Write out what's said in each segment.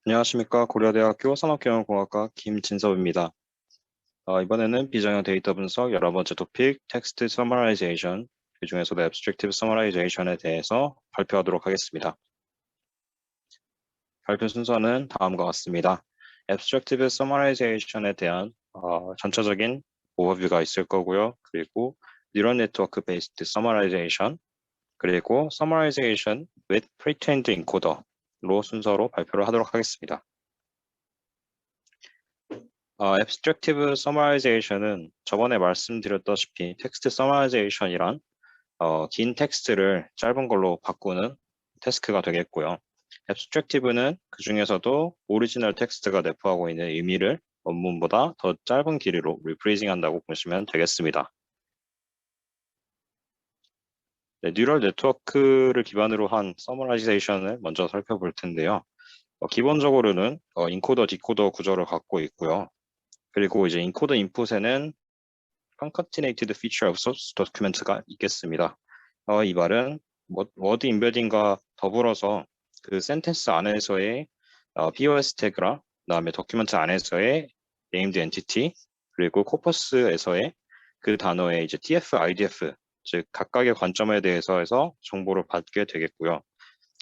안녕하십니까. 고려대학교 산업경영공학과 김진섭입니다. 이번에는 비정형 데이터 분석 11번째 토픽 텍스트 서머라이제이션, 그중에서도 앱스트랙티브 서머라이제이션에 대해서 발표하도록 하겠습니다. 발표 순서는 다음과 같습니다. 앱스트랙티브 서머라이제이션에 대한 전체적인 오버뷰가 있을 거고요. 그리고 뉴럴 네트워크 베이스드 서머라이제이션, 그리고 서머라이제이션 with pre-trained encoder로 순서로 발표를 하도록 하겠습니다. Abstractive Summarization은 저번에 말씀드렸다시피 텍스트 Summarization이란 긴 텍스트를 짧은 걸로 바꾸는 태스크가 되겠고요. Abstractive는 그 중에서도 오리지널 텍스트가 내포하고 있는 의미를 원문보다 더 짧은 길이로 리프레이징한다고 보시면 되겠습니다. 네, 뉴럴 네트워크를 기반으로 한 서머라이제이션을 먼저 살펴볼 텐데요. 기본적으로는 인코더, 디코더 구조를 갖고 있고요. 그리고 이제 인코더 인풋에는 concatenated feature of source document가 있겠습니다. 이 말은 워드 임베딩과 더불어서 그 센텐스 안에서의 POS 태그랑 그다음에 도큐멘트 안에서의 named entity 그리고 코퍼스에서의 그 단어의 이제 TF, IDF 즉 각각의 관점에 대해서 해서 정보를 받게 되겠고요.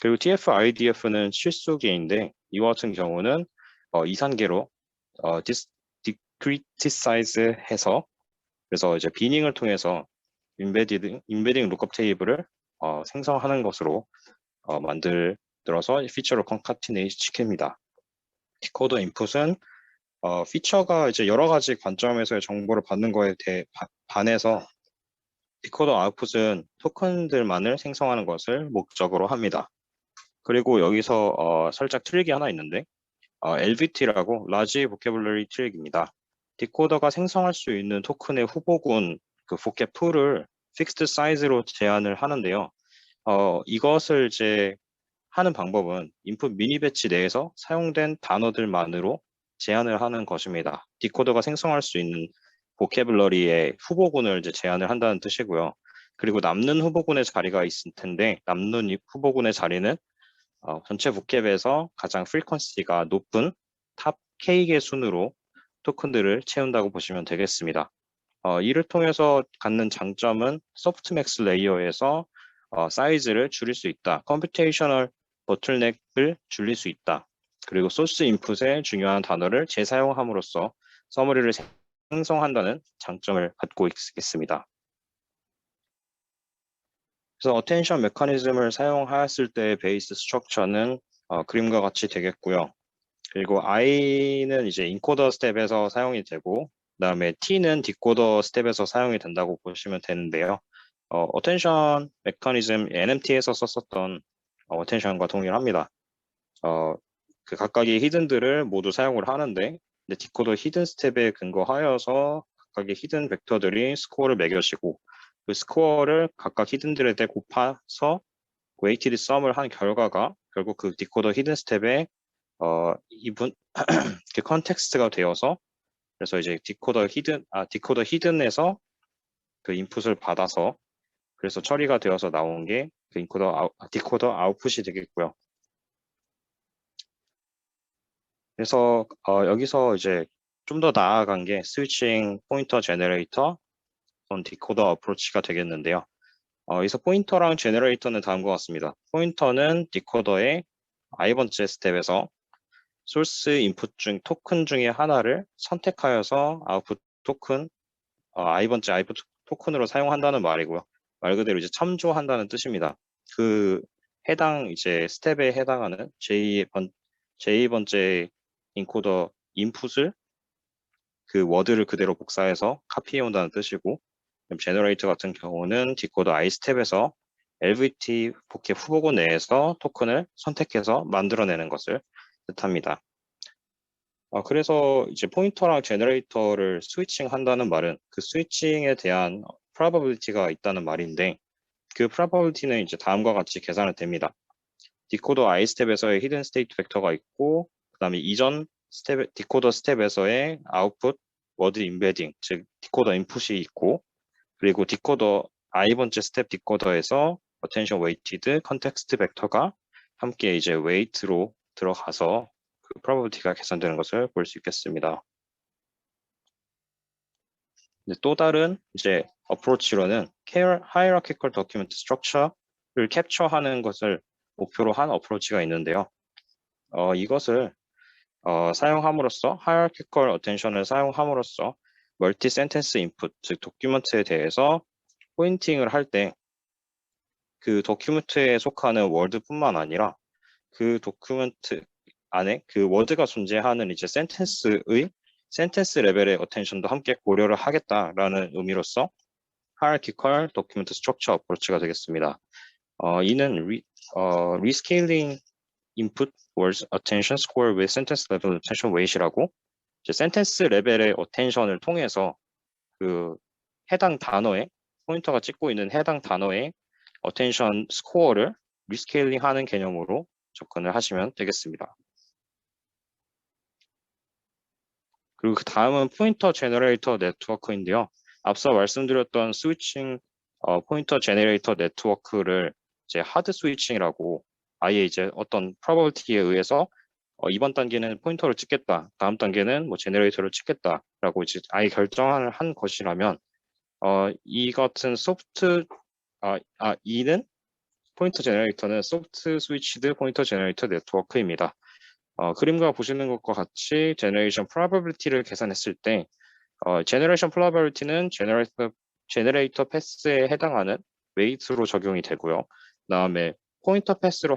그리고 TF, IDF는 실수기인데 이와 같은 경우는 이산계로 decretize 해서 그래서 이제 비닝을 통해서 임베딩 룩업 테이블을 생성하는 것으로 만들어서 피처로 컨카티네이트 시킵니다. 디코더 인풋은 피처가 이제 여러 가지 관점에서의 정보를 받는 거에 반해서 디코더 아웃풋은 토큰들만을 생성하는 것을 목적으로 합니다. 그리고 여기서 살짝 트릭이 하나 있는데 LVT라고 라지 보캐블러리 트릭입니다. 디코더가 생성할 수 있는 토큰의 후보군 그 보캐 풀을 픽스드 사이즈로 제한을 하는데요. 이것을 이제 하는 방법은 인풋 미니 배치 내에서 사용된 단어들만으로 제한을 하는 것입니다. 디코더가 생성할 수 있는 보캐블러리의 후보군을 이제 제한을 한다는 뜻이고요. 그리고 남는 후보군의 자리가 있을 텐데 남는 후보군의 자리는 전체 보캡에서 가장 프리퀀시가 높은 탑 K개 순으로 토큰들을 채운다고 보시면 되겠습니다. 이를 통해서 갖는 장점은 소프트맥스 레이어에서 사이즈를 줄일 수 있다. 컴퓨테이셔널 버틀넥을 줄일 수 있다. 그리고 소스 인풋의 중요한 단어를 재사용함으로써 서머리를 생성한다는 장점을 갖고 있겠습니다. 그래서 어텐션 메커니즘을 사용하였을 때의 베이스 스트럭처는 그림과 같이 되겠고요. 그리고 I는 이제 인코더 스텝에서 사용이 되고 그다음에 T는 디코더 스텝에서 사용이 된다고 보시면 되는데요. 어텐션 메커니즘 NMT에서 썼었던 어텐션과 동일합니다. 그 각각의 히든들을 모두 사용을 하는데 디코더 히든 스텝에 근거하여서 각각의 히든 벡터들이 스코어를 매겨지고 그 스코어를 각각 히든들에 대해 곱해서 웨이티드 썸을 한 결과가 결국 그 디코더 히든 스텝에 이분 그 컨텍스트가 되어서 그래서 이제 디코더 히든에서 그 인풋을 받아서 그래서 처리가 되어서 나온 게 그 디코더 아웃풋이 되겠고요. 그래서 여기서 이제 좀 더 나아간 게 스위칭 포인터 제너레이터 디코더 어프로치가 되겠는데요. 여기서 포인터랑 제너레이터는 다음과 같습니다. 포인터는 디코더의 i번째 스텝에서 소스 인풋 중 토큰 중에 하나를 선택하여서 아웃풋 토큰 i번째 아웃풋 토큰으로 사용한다는 말이고요. 말 그대로 이제 참조한다는 뜻입니다. 그 해당 이제 스텝에 해당하는 j 번째 인코더 인풋을 그 워드를 그대로 복사해서 카피해 온다는 뜻이고 제너레이터 같은 경우는 디코더 i 스텝에서 LVT 복합 후보군 내에서 토큰을 선택해서 만들어내는 것을 뜻합니다. 그래서 이제 포인터랑 제너레이터를 스위칭 한다는 말은 그 스위칭에 대한 probability가 있다는 말인데 그 probability는 이제 다음과 같이 계산이 됩니다. 디코더 i 스텝에서의 히든 스테이트 벡터가 있고 그다음에 이전 스텝 디코더 스텝에서의 아웃풋 워드 임베딩 즉 디코더 인풋이 있고 그리고 디코더 i번째 스텝 디코더에서 attention weighted 컨텍스트 벡터가 함께 이제 weight로 들어가서 probability가 계산되는 것을 볼 수 있겠습니다. 또 다른 이제 어프로치로는 hierarchical document structure를 캡처하는 것을 목표로 한 어프로치가 있는데요. 이것을 사용함으로써 hierarchical attention을 사용함으로써 멀티 센텐스 인풋, 즉 도큐멘트에 대해서 포인팅을 할 때 그 도큐멘트에 속하는 워드뿐만 아니라 그 도큐멘트 안에 그 워드가 존재하는 이제 센텐스 레벨의 어텐션도 함께 고려를 하겠다라는 의미로서 hierarchical document structure 어프로치가 되겠습니다. 이는 rescaling input words attention score with sentence level attention weight이라고 이제 센텐스 레벨의 어텐션을 통해서 그 해당 단어에 포인터가 찍고 있는 해당 단어의 어텐션 스코어를 리스케일링 하는 개념으로 접근을 하시면 되겠습니다. 그리고 그 다음은 포인터 제너레이터 네트워크인데요. 앞서 말씀드렸던 스위칭 포인터 제너레이터 네트워크를 이제 하드 스위칭이라고 아예 이제 어떤 프로버비티에 의해서 이번 단계는 포인터를 찍겠다, 다음 단계는 뭐 제너레이터를 찍겠다라고 이제 아예 결정을 한 것이라면 이 같은 이는 포인터 제너레이터는 소프트 스위치드 포인터 제너레이터 네트워크입니다. 그림과 보시는 것과 같이 제너레이션 프로버빌리티를 계산했을 때 제너레이션 프로버빌리티는 제너레이터 패스에 해당하는 웨이트로 적용이 되고요. 그다음에 포인터 패스로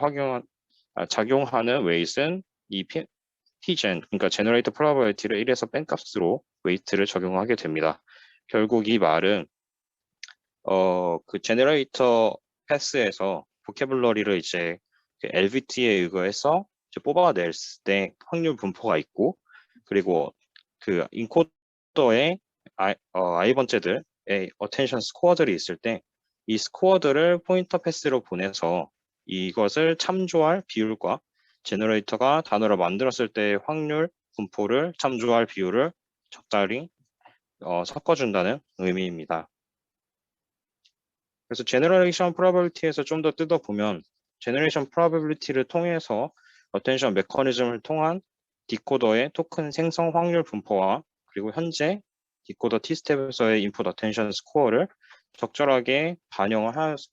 작용하는 웨이트는 이 Tgen, 그러니까 제너레이터 프로버빌리티를 1에서 뺀 값으로 웨이트를 적용하게 됩니다. 결국 이 말은 그 제너레이터 패스에서 보캐블러리를 이제 그 LVT에 의거해서 뽑아낼 때 확률 분포가 있고, 그리고 그 인코더의 i 번째들의 어텐션 스코어들이 있을 때 이 스코어들을 포인터 패스로 보내서 이것을 참조할 비율과 제너레이터가 단어를 만들었을 때 확률 분포를 참조할 비율을 적절히 섞어준다는 의미입니다. 그래서 제너레이션 프로버빌리티에서 좀 더 뜯어보면 제너레이션 프로버빌리티를 통해서 어텐션 메커니즘을 통한 디코더의 토큰 생성 확률 분포와 그리고 현재 디코더 T스텝에서의 인풋 어텐션 스코어를 적절하게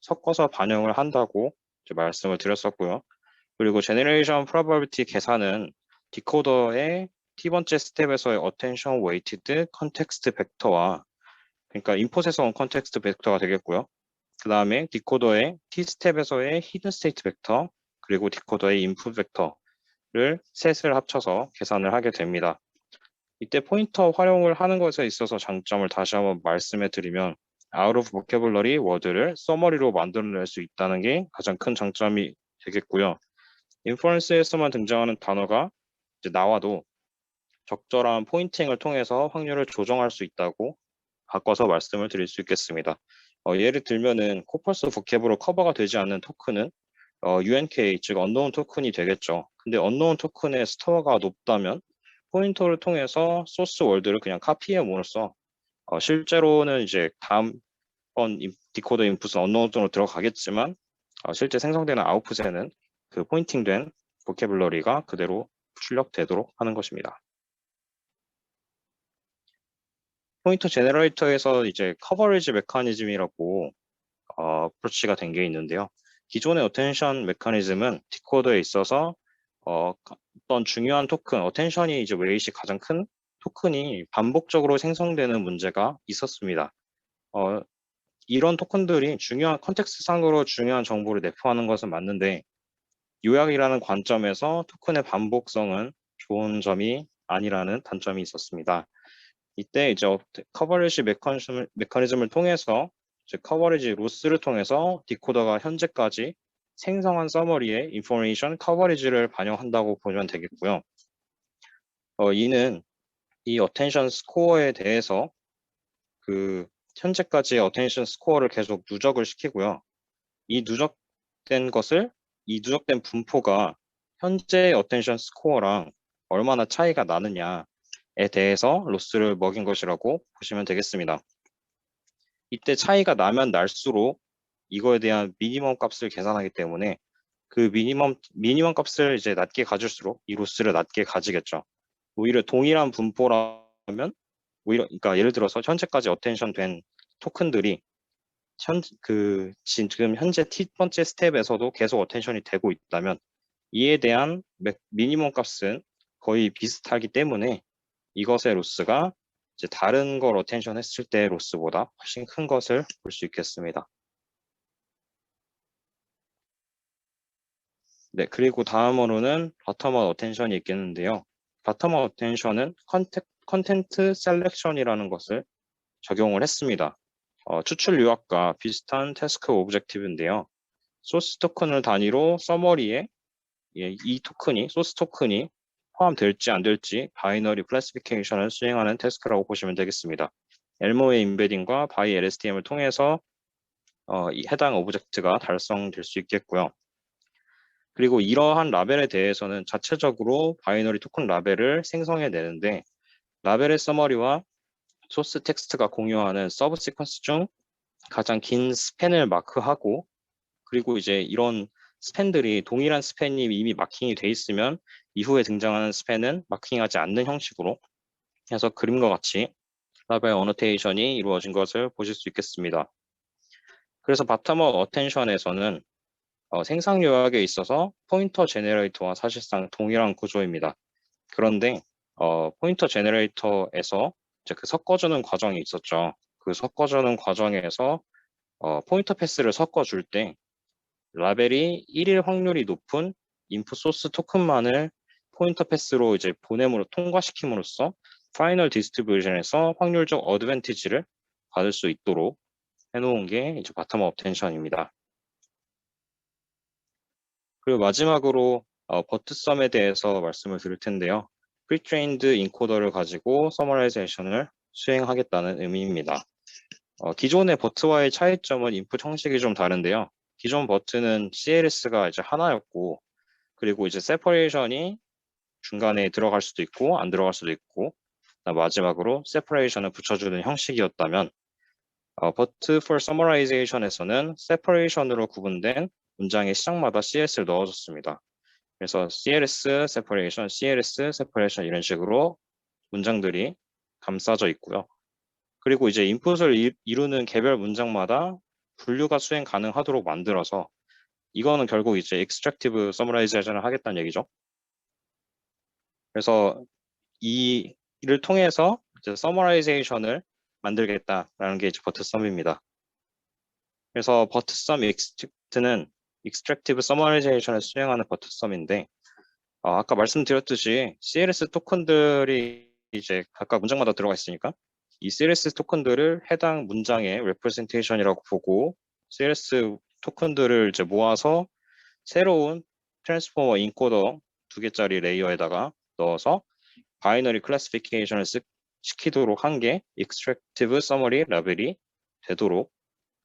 섞어서 반영을 한다고 말씀을 드렸었고요. 그리고 제너레이션 프로버빌리티 계산은 디코더의 T번째 스텝에서의 어텐션 웨이티드 컨텍스트 벡터와 그러니까 인풋에서 온 컨텍스트 벡터가 되겠고요. 그 다음에 디코더의 T스텝에서의 히든 스테이트 벡터 그리고 디코더의 인풋 벡터를 셋을 합쳐서 계산을 하게 됩니다. 이때 포인터 활용을 하는 것에 있어서 장점을 다시 한번 말씀해 드리면 out of vocabulary 워드를 서머리로 만들어낼 수 있다는 게 가장 큰 장점이 되겠고요. 인퍼런스에서만 등장하는 단어가 이제 나와도 적절한 포인팅을 통해서 확률을 조정할 수 있다고 바꿔서 말씀을 드릴 수 있겠습니다. 예를 들면은 코퍼스 보캡으로 커버가 되지 않는 토큰은 UNK, 즉 언노운 토큰이 되겠죠. 근데 언노운 토큰의 스토어가 높다면 포인터를 통해서 소스 월드를 그냥 카피해옴으로써 실제로는 이제 다음번 디코더 인풋은 언노운으로 들어가겠지만 실제 생성되는 아웃풋에는 그 포인팅된 보캐블러리가 그대로 출력되도록 하는 것입니다. 포인터 제너레이터에서 이제 커버리지 메커니즘이라고 어프로치가 된 게 있는데요. 기존의 어텐션 메커니즘은 디코더에 있어서 어떤 중요한 토큰, 어텐션이 이제 웨이트이 가장 큰 토큰이 반복적으로 생성되는 문제가 있었습니다. 이런 토큰들이 중요한 컨텍스트상으로 중요한 정보를 내포하는 것은 맞는데 요약이라는 관점에서 토큰의 반복성은 좋은 점이 아니라는 단점이 있었습니다. 이때 이제 커버리지 메커니즘을 통해서 즉 커버리지 로스를 통해서 디코더가 현재까지 생성한 서머리의 인포메이션 커버리지를 반영한다고 보면 되겠고요. 이는 이 어텐션 스코어에 대해서 그 현재까지의 어텐션 스코어를 계속 누적을 시키고요. 이 누적된 분포가 현재 어텐션 스코어랑 얼마나 차이가 나느냐에 대해서 로스를 먹인 것이라고 보시면 되겠습니다. 이때 차이가 나면 날수록 이거에 대한 미니멈 값을 계산하기 때문에 그 미니멈 값을 이제 낮게 가질수록 이 로스를 낮게 가지겠죠. 오히려 동일한 분포라면 오히려 그러니까 예를 들어서 현재까지 어텐션 된 토큰들이 지금 현재 T번째 스텝에서도 계속 어텐션이 되고 있다면 이에 대한 미니멈 값은 거의 비슷하기 때문에 이것의 로스가 이제 다른 걸 어텐션 했을 때 로스보다 훨씬 큰 것을 볼 수 있겠습니다. 네, 그리고 다음으로는 바텀업 어텐션이 있겠는데요. 바텀업 어텐션은 컨텐트 셀렉션이라는 것을 적용을 했습니다. 추출 요약과 비슷한 태스크 오브젝티브인데요. 소스 토큰을 단위로 서머리에 이 토큰이 소스 토큰이 포함될지 안 될지 바이너리 클래시피케이션을 수행하는 태스크라고 보시면 되겠습니다. 엘모의 임베딩과 바이 LSTM을 통해서 이 해당 오브젝트가 달성될 수 있겠고요. 그리고 이러한 라벨에 대해서는 자체적으로 바이너리 토큰 라벨을 생성해내는데 라벨의 서머리와 소스 텍스트가 공유하는 서브 시퀀스 중 가장 긴 스팬을 마크하고 그리고 이제 이런 스팬들이 동일한 스팬이 이미 마킹이 돼 있으면 이후에 등장하는 스팬은 마킹하지 않는 형식으로 해서 그림과 같이 라벨 어노테이션이 이루어진 것을 보실 수 있겠습니다. 그래서 바텀업 어텐션에서는 생성 요약에 있어서 포인터 제너레이터와 사실상 동일한 구조입니다. 그런데 포인터 제너레이터에서 이제 그 섞어주는 과정이 있었죠. 그 섞어주는 과정에서 포인터 패스를 섞어줄 때 라벨이 1일 확률이 높은 인풋 소스 토큰만을 포인터 패스로 이제 보냄으로 통과시킴으로써 파이널 디스트리뷰션에서 확률적 어드밴티지를 받을 수 있도록 해놓은 게 이제 바텀업 업텐션입니다. 그리고 마지막으로 버트썸에 대해서 말씀을 드릴 텐데요. 프리트레인드 인코더를 가지고 서머라이제이션을 수행하겠다는 의미입니다. 기존의 버트와의 차이점은 인풋 형식이 좀 다른데요. 기존 버트는 CLS가 이제 하나였고, 그리고 이제 세퍼레이션이 중간에 들어갈 수도 있고, 안 들어갈 수도 있고, 마지막으로 세퍼레이션을 붙여주는 형식이었다면, but for summarization에서는 separation으로 구분된 문장의 시작마다 CS를 넣어줬습니다. 그래서 CLS, separation, CLS, separation 이런 식으로 문장들이 감싸져 있고요. 그리고 이제 인풋을 이루는 개별 문장마다 분류가 수행 가능하도록 만들어서 이거는 결국 이제 extractive summarization을 하겠다는 얘기죠. 그래서 이를 통해서 이제 summarization 만들겠다라는 게 이제 버트썸입니다. 그래서 버트썸 extract는 extractive summarization을 수행하는 버트썸인데 아까 말씀드렸듯이 CLS 토큰들이 이제 각각 문장마다 들어가 있으니까 이 CLS 토큰들을 해당 문장의 representation이라고 보고 CLS 토큰들을 이제 모아서 새로운 트랜스포머 인코더 2개짜리 레이어에다가 넣어서 바이너리 클래시피케이션을 시키도록 한 게 extractive summary 라벨이 되도록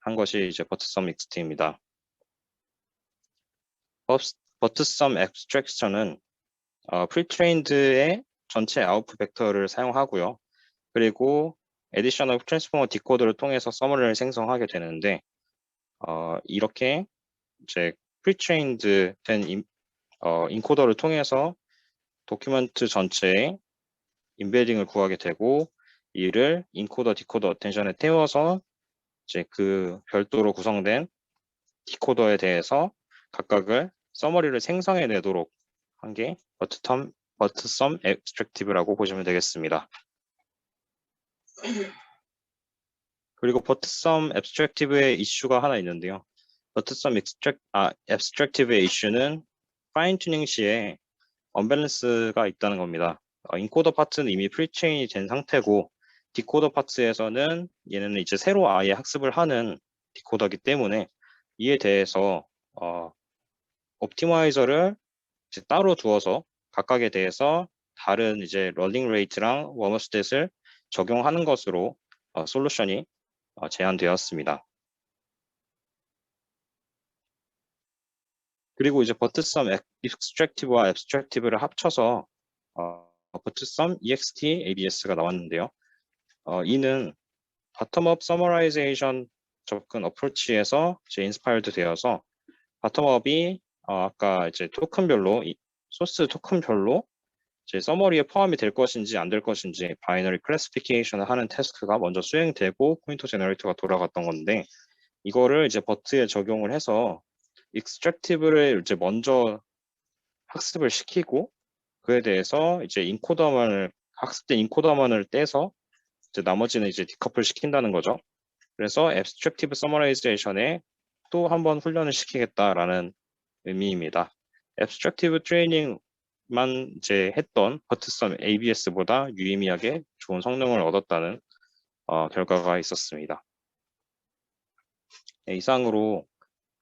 한 것이 이제 버트썸 XT입니다. 버트썸 abstraction은 프리트레인드의 전체 아웃풋 벡터를 사용하고요. 그리고 additional transformer 디코더를 통해서 서머리를 생성하게 되는데 이렇게 이제 프리트레인드 된 인코더를 통해서 도큐멘트 전체에 임베딩을 구하게 되고 이를 인코더, 디코더 어텐션에 태워서 이제 그 별도로 구성된 디코더에 대해서 각각을 서머리를 생성해내도록 한 게 버트썸 앱스트랙티브라고 보시면 되겠습니다. 그리고 버트썸 앱스트랙티브의 이슈가 하나 있는데요. 버트썸 앱스트랙티브의 이슈는 파인 튜닝 시에 언밸런스가 있다는 겁니다. 인코더 파트는 이미 프리체인이 된 상태고 디코더 파트에서는 얘는 이제 새로 아예 학습을 하는 디코더이기 때문에 이에 대해서 옵티마이저를 이제 따로 두어서 각각에 대해서 다른 이제 러닝 레이트랑 웜업 스탯을 적용하는 것으로 솔루션이 제안되었습니다. 그리고 이제 버트썸 익스트랙티브와 앱스트랙티브를 합쳐서 버트썸 EXT ABS가 나왔는데요. 이는 바텀업 서머라이제이션 접근 어프로치에서 이제 인스파이어드 되어서 바텀업이 아까 이제 토큰별로 소스 토큰별로 이제 서머리에 포함이 될 것인지 안 될 것인지 바이너리 클래시피케이션을 하는 태스크가 먼저 수행되고 포인터 제너레이터가 돌아갔던 건데, 이거를 이제 버트에 적용을 해서 익스트랙티브를 이제 먼저 학습을 시키고, 그에 대해서 이제 학습된 인코더만을 떼서 이제 나머지는 이제 디커플 시킨다는 거죠. 그래서 abstractive summarizzation에 또 한 번 훈련을 시키겠다라는 의미입니다. abstractive training만 이제 했던 버트썸 ABS보다 유의미하게 좋은 성능을 얻었다는 결과가 있었습니다. 네, 이상으로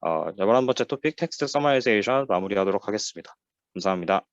11번째 토픽 텍스트 서머라이제이션 마무리하도록 하겠습니다. 감사합니다.